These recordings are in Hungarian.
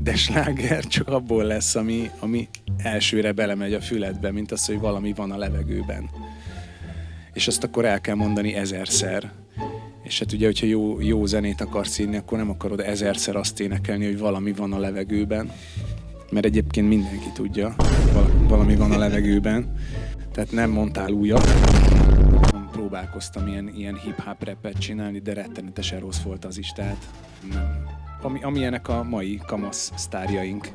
de sláger csak abból lesz, ami elsőre belemegy a füledbe, mint az, hogy valami van a levegőben. És azt akkor el kell mondani 1000-szer. És hát ugye, hogyha jó zenét akarsz írni, akkor nem akarod 1000-szer azt énekelni, hogy valami van a levegőben. Mert egyébként mindenki tudja, valami van a levegőben. Tehát nem mondtál újat. Próbálkoztam ilyen hip-hop rappet csinálni, de rettenetesen rossz volt az is. Tehát amilyenek a mai kamasz sztárjaink.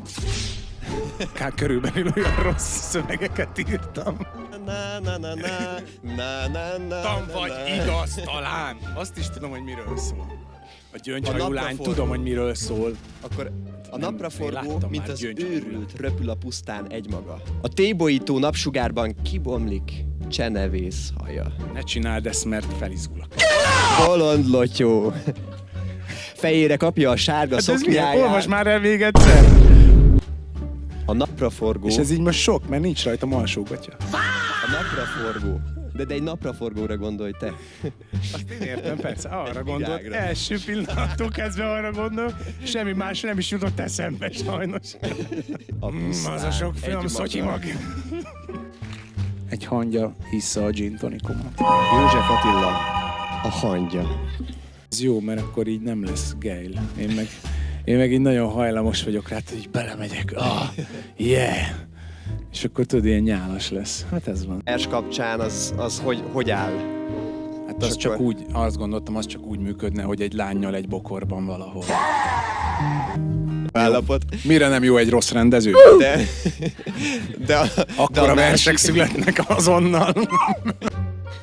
Körülbelül olyan rossz szövegeket írtam. Tam vagy igaz talán. Azt is tudom, hogy miről szól. A gyöngyhajú lány, tudom, hogy miről szól. Akkor a napraforgó, mint az őrült, röpül a pusztán egymaga. A tébolyító napsugárban kibomlik csenevész haja. Ne csináld ezt, mert felizgulok. Bolond lotyó. Fejére kapja a sárga szoknyáját. Olvasd már el még egyszer! A napraforgó. És ez így most sok, mert nincs rajta alsógatja. A napraforgó. De egy napraforgóra gondolj te. Azt én értem, persze, arra gondolok. Első pillanattól kezdve arra gondolok, semmi más nem is jutott eszembe sajnos. Az a sok film szotyi mag. Egy hangya hissza a gin tonicomat. József Attila, a hangya. Ez jó, mert akkor így nem lesz gejl. Én meg így nagyon hajlamos vagyok rá, hogy belemegyek. Yeah! És akkor tudod, ilyen nyálas lesz. Hát ez van. Vers kapcsán az hogy áll? Hát az csak úgy, azt gondoltam, az csak úgy működne, hogy egy lánnyal egy bokorban valahol. Állapot. Mire nem jó egy rossz rendező? Akkor a versek születnek azonnal.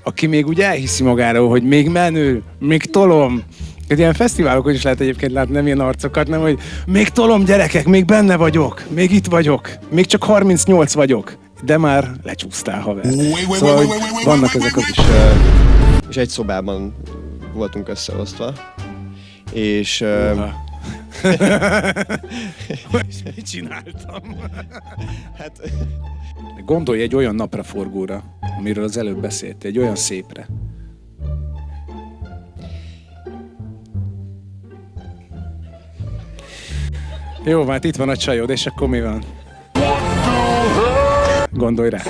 Aki még úgy elhiszi magáról, hogy még menő, még tolom. Ilyen fesztiválokon is lehet egyébként látni, nem ilyen arcokat, nem, hogy még tolom gyerekek, még benne vagyok, még itt vagyok, még csak 38 vagyok, de már lecsúsztál, haver. Szóval, hogy vannak ezek az is... És egy szobában voltunk összeosztva, és... És mit csináltam? Hát... Gondolj egy olyan napraforgóra, amiről az előbb beszéltél, egy olyan szépre. Jó, hát itt van a csajod, és akkor mi van? Gondolj rá.